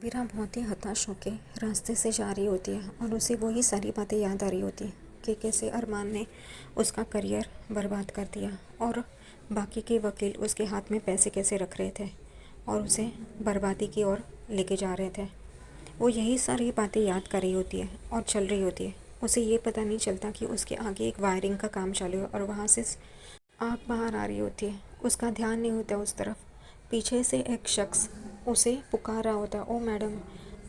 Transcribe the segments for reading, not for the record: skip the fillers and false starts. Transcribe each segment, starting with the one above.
अबीरा बहुत ही हताश होकर रास्ते से जा रही होती है और उसे वही सारी बातें याद आ रही होती है कि कैसे अरमान ने उसका करियर बर्बाद कर दिया और बाकी के वकील उसके हाथ में पैसे कैसे रख रहे थे और उसे बर्बादी की ओर लेके जा रहे थे। वो यही सारी बातें याद कर रही होती है और चल रही होती है। उसे ये पता नहीं चलता कि उसके आगे एक वायरिंग का काम चालू है और वहाँ से आग बाहर आ रही होती है। उसका ध्यान नहीं होता उस तरफ। पीछे से एक शख्स उसे पुकार रहा होता है, ओ मैडम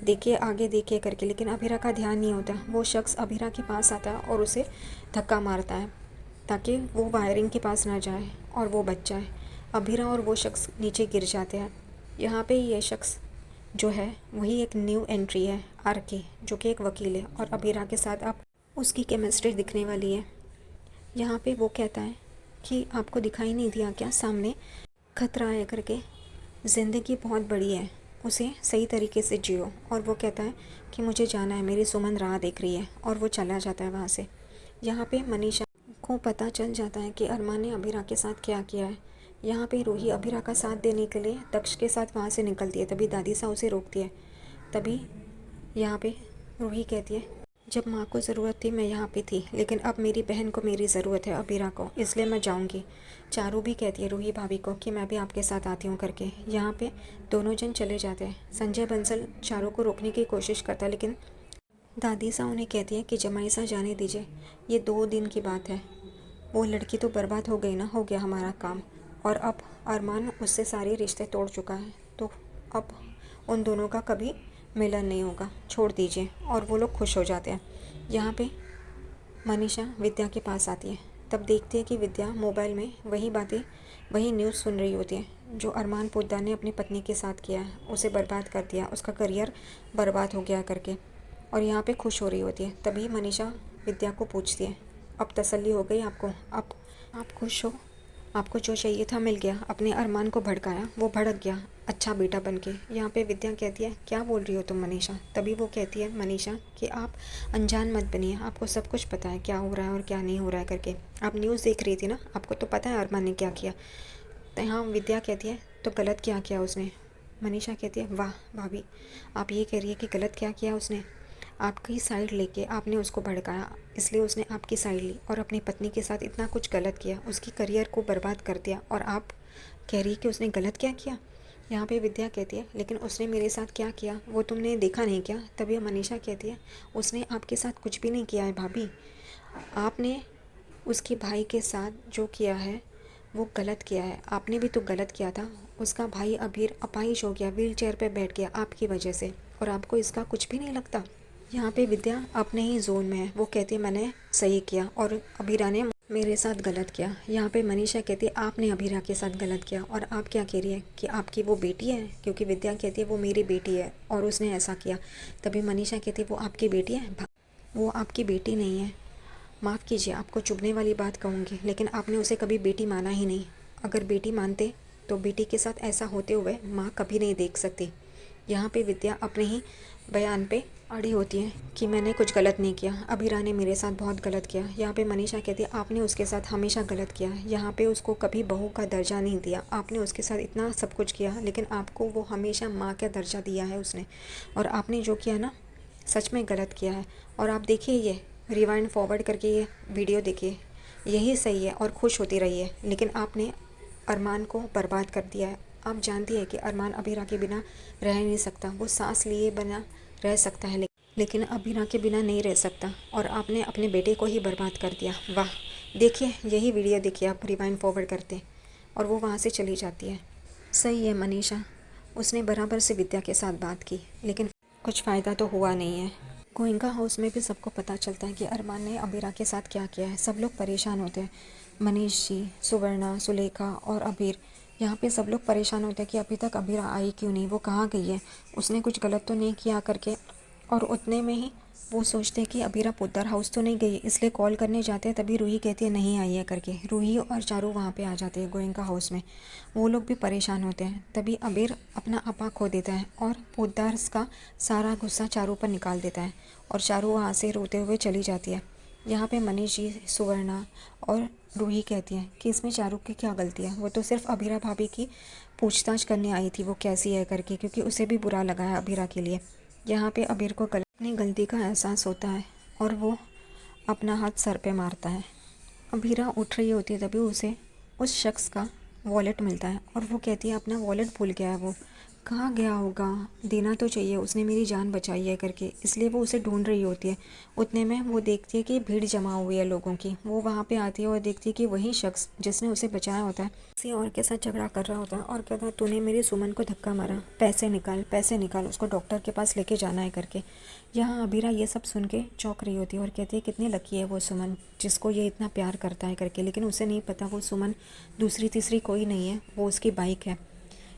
देखिए आगे देखिए करके, लेकिन अभीरा का ध्यान नहीं होता। वो शख्स अभीरा के पास आता है और उसे धक्का मारता है ताकि वो वायरिंग के पास ना जाए और वो बच जाए। अभीरा और वो शख्स नीचे गिर जाते हैं। यहाँ पे ये शख्स जो है वही एक न्यू एंट्री है, आर के, जो कि एक वकील है और अभीरा के साथ अब उसकी केमिस्ट्री दिखने वाली है। यहाँ पे वो कहता है कि आपको दिखाई नहीं दिया क्या सामने खतरा है करके, ज़िंदगी बहुत बड़ी है, उसे सही तरीके से जियो। और वो कहता है कि मुझे जाना है, मेरी सुमन राह देख रही है, और वो चला जाता है वहाँ से। यहाँ पे मनीषा को पता चल जाता है कि अरमान ने अभीरा के साथ क्या किया है। यहाँ पे रूही अभीरा का साथ देने के लिए दक्ष के साथ वहाँ से निकलती है, तभी दादी सा उसे रोकती है। तभी यहाँ पे रूही कहती है, जब माँ को ज़रूरत थी मैं यहाँ पे थी, लेकिन अब मेरी बहन को मेरी ज़रूरत है, अबीरा को, इसलिए मैं जाऊँगी। चारू भी कहती है रूही भाभी को कि मैं भी आपके साथ आती हूँ करके। यहाँ पे दोनों जन चले जाते हैं। संजय बंसल चारू को रोकने की कोशिश करता है, लेकिन दादी सा उन्हें कहती है कि जमाई सा जाने दीजिए, ये 2 दिन की बात है। वो लड़की तो बर्बाद हो गई ना, हो गया हमारा काम। और अब अरमान उससे सारे रिश्ते तोड़ चुका है, तो अब उन दोनों का कभी मिलन नहीं होगा, छोड़ दीजिए। और वो लोग खुश हो जाते हैं। यहाँ पे मनीषा विद्या के पास आती है, तब देखती है कि विद्या मोबाइल में वही बातें, वही न्यूज़ सुन रही होती है जो अरमान पोद्दार ने अपनी पत्नी के साथ किया है, उसे बर्बाद कर दिया, उसका करियर बर्बाद हो गया करके। और यहाँ पे खुश हो रही होती है। तभी मनीषा विद्या को पूछती है, अब तसल्ली हो गई आपको, अब आप खुश हो, आपको जो चाहिए था मिल गया, अपने अरमान को भड़काया, वो भड़क गया अच्छा बेटा बन के। यहाँ पे विद्या कहती है, क्या बोल रही हो तुम मनीषा। तभी वो कहती है मनीषा कि आप अनजान मत बनिए, आपको सब कुछ पता है क्या हो रहा है और क्या नहीं हो रहा है करके। आप न्यूज़ देख रही थी ना, आपको तो पता है अरमान ने क्या किया। तो यहाँ विद्या कहती है, तो गलत क्या किया उसने। मनीषा कहती है, वाह भाभी, आप ये कह रही है कि गलत क्या किया उसने। आपकी साइड लेके आपने उसको भड़काया, इसलिए उसने आपकी साइड ली और अपनी पत्नी के साथ इतना कुछ गलत किया, उसकी करियर को बर्बाद कर दिया, और आप कह रही है कि उसने गलत क्या किया। यहाँ पे विद्या कहती है, लेकिन उसने मेरे साथ क्या किया वो तुमने देखा नहीं क्या। तभी मनीषा कहती है, उसने आपके साथ कुछ भी नहीं किया है भाभी, आपने उसके भाई के साथ जो किया है वो गलत किया है। आपने भी तो गलत किया था। उसका भाई अबीर अपाहिज हो गया, व्हील चेयर पर बैठ गया आपकी वजह से, और आपको इसका कुछ भी नहीं लगता। यहाँ पे विद्या अपने ही जोन में है। वो कहती है मैंने सही किया और अभीरा ने मेरे साथ गलत किया। यहाँ पे मनीषा कहती है आपने अभीरा के साथ गलत किया, और आप क्या कह रही है कि आपकी वो बेटी है, क्योंकि विद्या कहती है वो मेरी बेटी है और उसने ऐसा किया। तभी मनीषा कहती है वो आपकी बेटी है। वो आपकी बेटी नहीं है, माफ़ कीजिए आपको चुभने वाली बात कहूँगी, लेकिन आपने उसे कभी बेटी माना ही नहीं। अगर बेटी मानते तो बेटी के साथ ऐसा होते हुए माँ कभी नहीं देख सकती। यहाँ पे विद्या अपने ही बयान पे अड़ी होती है कि मैंने कुछ गलत नहीं किया, अभीरा ने मेरे साथ बहुत गलत किया। यहाँ पे मनीषा कहती है आपने उसके साथ हमेशा गलत किया, यहाँ पे उसको कभी बहू का दर्जा नहीं दिया, आपने उसके साथ इतना सब कुछ किया, लेकिन आपको वो हमेशा माँ का दर्जा दिया है उसने। और आपने जो किया ना, सच में गलत किया है। और आप देखिए, ये रिवाइंड फॉरवर्ड करके ये वीडियो देखिए, यही सही है और खुश होती रही है, लेकिन आपने अरमान को बर्बाद कर दिया है। आप जानती है कि अरमान अभीरा के बिना रह नहीं सकता, वो सांस लिए बिना रह सकता है, लेकिन अभीरा के बिना नहीं रह सकता, और आपने अपने बेटे को ही बर्बाद कर दिया। वाह, देखिए यही वीडियो देखिए आप रिवाइंड फॉरवर्ड करते, और वो वहाँ से चली जाती है। सही है मनीषा, उसने बराबर से विद्या के साथ बात की, लेकिन कुछ फ़ायदा तो हुआ नहीं है। गोइंका हाउस में भी सबको पता चलता है कि अरमान ने अबीरा के साथ क्या किया है। सब लोग परेशान होते हैं, मनीष जी, सुवर्णा, सुलेखा और अबीर। यहाँ पे सब लोग परेशान होते हैं कि अभी तक अबीरा आई क्यों नहीं, वो कहाँ गई है, उसने कुछ गलत तो नहीं किया करके। और उतने में ही वो सोचते हैं कि अबीरा पोद्दार हाउस तो नहीं गई, इसलिए कॉल करने जाते हैं। तभी रूही कहती है नहीं आई है करके। रूही और चारू वहाँ पे आ जाते हैं गोयनका हाउस में। वो लोग भी परेशान होते हैं। तभी अबीर अपना आपा खो देता है और पोद्दार का सारा गुस्सा चारू पर निकाल देता है, और चारू वहाँ से रोते हुए चली जाती है। यहाँ पे मनीष जी, सुवर्णा और रूही कहती हैं कि इसमें चारू की क्या गलती है, वो तो सिर्फ अभीरा भाभी की पूछताछ करने आई थी वो कैसी है करके, क्योंकि उसे भी बुरा लगा है अभीरा के लिए। यहाँ पे अबीर को अपनी गलती का एहसास होता है और वो अपना हाथ सर पे मारता है। अभीरा उठ रही होती है तभी उसे उस शख्स का वॉलेट मिलता है और वो कहती है अपना वॉलेट भूल गया है, वो कहाँ गया होगा, देना तो चाहिए, उसने मेरी जान बचाई है करके, इसलिए वो उसे ढूंढ रही होती है। उतने में वो देखती है कि भीड़ जमा हुई है लोगों की। वो वहाँ पे आती है और देखती है कि वही शख्स जिसने उसे बचाया होता है किसी और के साथ झगड़ा कर रहा होता है और कहता है तूने मेरी सुमन को धक्का मारा, पैसे निकाल, उसको डॉक्टर के पास लेके जाना है करके। यहाँ अबीरा ये सब सुन के चौंक रही होती है और कहती है कितनी लकी है वो सुमन जिसको ये इतना प्यार करता है करके, लेकिन उसे नहीं पता वो सुमन दूसरी तीसरी कोई नहीं है, वो उसकी बाइक है।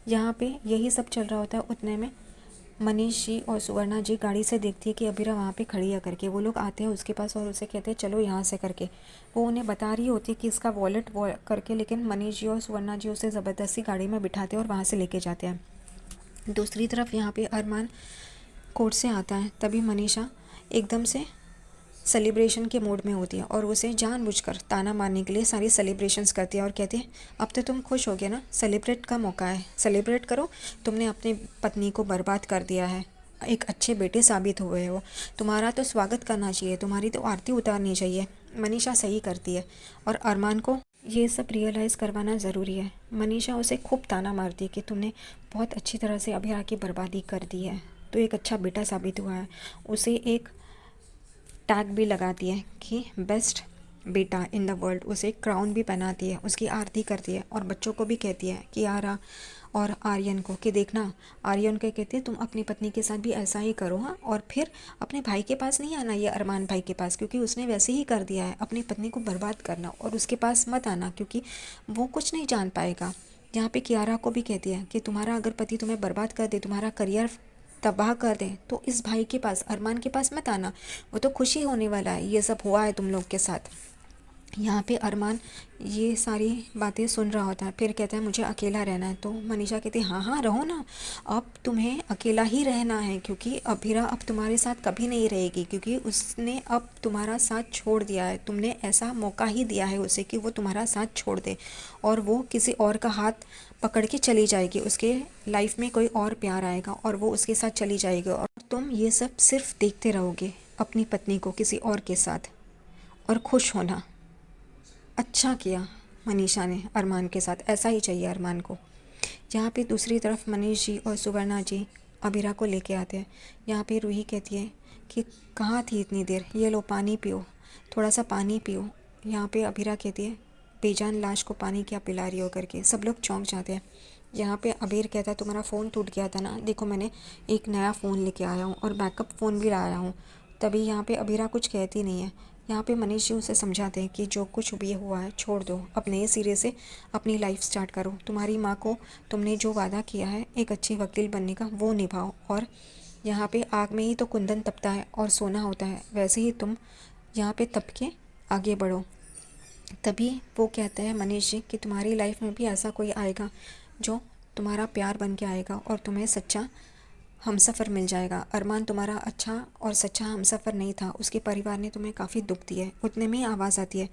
यहाँ पे यही सब चल रहा होता है। उतने में मनीष जी और सुवर्णा जी गाड़ी से देखती है कि अबीरा वहाँ पे खड़ी है करके। वो लोग आते हैं उसके पास और उसे कहते हैं चलो यहाँ से करके। वो उन्हें बता रही होती है कि इसका वॉलेट वो करके, लेकिन मनीष जी और सुवर्णा जी उसे ज़बरदस्ती गाड़ी में बिठाते हैं और वहाँ से लेके जाते हैं। दूसरी तरफ यहाँ पे अरमान कोर्ट से आता है तभी मनीषा एकदम से सेलिब्रेशन के मूड में होती है और उसे जानबूझकर ताना मारने के लिए सारी सेलिब्रेशंस करती है और कहती है अब तो तुम खुश हो गए ना, सेलिब्रेट का मौका है, सेलिब्रेट करो, तुमने अपनी पत्नी को बर्बाद कर दिया है, एक अच्छे बेटे साबित हुए हो, तुम्हारा तो स्वागत करना चाहिए, तुम्हारी तो आरती उतारनी चाहिए। मनीषा सही करती है और अरमान को ये सब रियलाइज़ करवाना ज़रूरी है। मनीषा उसे खूब ताना मारती है कि तुमने बहुत अच्छी तरह से अभिरा की बर्बादी कर दी है, तो एक अच्छा बेटा साबित हुआ है। उसे एक टैग भी लगाती है कि बेस्ट बेटा इन द वर्ल्ड, उसे क्राउन भी पहनाती है, उसकी आरती करती है और बच्चों को भी कहती है कि यारा और आर्यन को कि देखना, आर्यन को कहती है तुम अपनी पत्नी के साथ भी ऐसा ही करो हाँ, और फिर अपने भाई के पास नहीं आना, ये अरमान भाई के पास, क्योंकि उसने वैसे ही कर दिया है, अपनी पत्नी को बर्बाद करना, और उसके पास मत आना क्योंकि वो कुछ नहीं जान पाएगा। यहाँ पे कियारा को भी कहती है कि तुम्हारा अगर पति तुम्हें बर्बाद कर दे, तुम्हारा करियर तबाह कर दें, तो इस भाई के पास, अरमान के पास मत आना, वो तो खुशी होने वाला है, ये सब हुआ है तुम लोग के साथ। यहाँ पे अरमान ये सारी बातें सुन रहा होता है, फिर कहता है मुझे अकेला रहना है। तो मनीषा कहती है हाँ हाँ रहो ना, अब तुम्हें अकेला ही रहना है क्योंकि अभीरा अब तुम्हारे साथ कभी नहीं रहेगी, क्योंकि उसने अब तुम्हारा साथ छोड़ दिया है, तुमने ऐसा मौका ही दिया है उसे कि वो तुम्हारा साथ छोड़ दे और वो किसी और का हाथ पकड़ के चली जाएगी, उसके लाइफ में कोई और प्यार आएगा और वो उसके साथ चली जाएगी और तुम ये सब सिर्फ देखते रहोगे अपनी पत्नी को किसी और के साथ और खुश होना। अच्छा किया मनीषा ने अरमान के साथ, ऐसा ही चाहिए अरमान को। यहाँ पे दूसरी तरफ मनीष जी और सुवर्णा जी अबीरा को लेके आते हैं। यहाँ पे रूही कहती है कि कहाँ थी इतनी देर, ये लो पानी पियो, थोड़ा सा पानी पियो। यहाँ पे अबीरा कहती है बेजान लाश को पानी क्या पिला रही हो करके। सब लोग चौंक जाते हैं। यहाँ पे अबीर कहता है तुम्हारा फ़ोन टूट गया था ना, देखो मैंने एक नया फ़ोन लेके आया हूँ और बैकअप फ़ोन भी लाया हूँ। तभी यहाँ पे अबीरा कुछ कहती नहीं है। यहाँ पे मनीष जी उसे समझाते हैं कि जो कुछ भी हुआ है छोड़ दो, अब नए सिरे से अपनी लाइफ स्टार्ट करो, तुम्हारी माँ को तुमने जो वादा किया है एक अच्छी वकील बनने का वो निभाओ, और यहाँ पे आग में ही तो कुंदन तपता है और सोना होता है, वैसे ही तुम यहाँ पे तप के आगे बढ़ो। तभी वो कहते हैं मनीष जी कि तुम्हारी लाइफ में भी ऐसा कोई आएगा जो तुम्हारा प्यार बन के आएगा और तुम्हें सच्चा हमसफ़र मिल जाएगा। अरमान तुम्हारा अच्छा और सच्चा हमसफ़र नहीं था, उसके परिवार ने तुम्हें काफ़ी दुख दिया है। उतने में ही आवाज़ आती है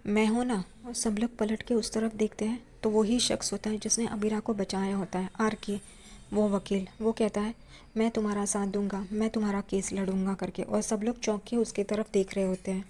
मैं हूँ ना, और सब लोग पलट के उस तरफ देखते हैं तो वही शख्स होता है जिसने अबीरा को बचाया होता है, आर के वो वकील। वो कहता है मैं तुम्हारा साथ दूंगा, मैं तुम्हारा केस लड़ूंगा करके, और सब लोग चौंक के उसकी तरफ देख रहे होते हैं।